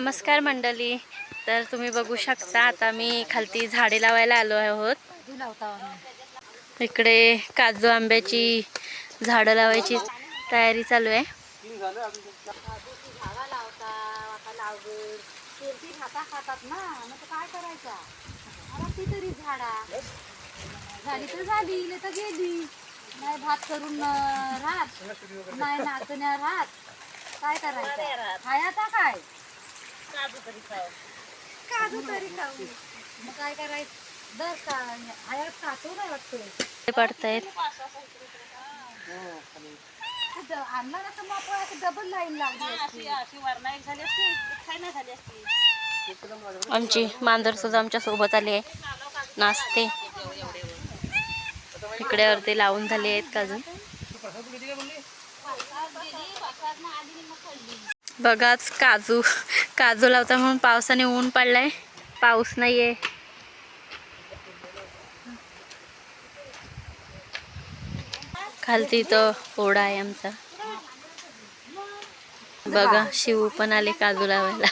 नमस्कार मंडळी. तर तुम्ही बघू शकता आता मी खालती झाडे लावायला आलो आहोत. इकडे काजू आंब्याची झाडं लावायची तयारी चालू आहे. खातात ना, मग काय करायचं? ती तरी झाडा झाली तर झाली, नाही तर गेली. नाही भात करून राहत, नाही नाचण्या राहत. काय करायचं? खायचा काय? काजू तरी खाऊ. मग काय करायचं? दर का आयात खातो नाही वाटतं. ते पडतायत. आणला ना तर मग डबल लाईन लागली अशी वरना एक झाली असती, खायला झाली असती. आमची मांजर सुद्धा आमच्या सोबत आली आहे, नाचते. इकडे अर्धे लावून झाले आहेत अजून. बघाच काजू काजू लावता म्हणून पावसाने ऊन पडलाय, पाऊस नाहीये. खालती तो ओढा आहे आमचा. बघा शिव पण आले काजू लावायला.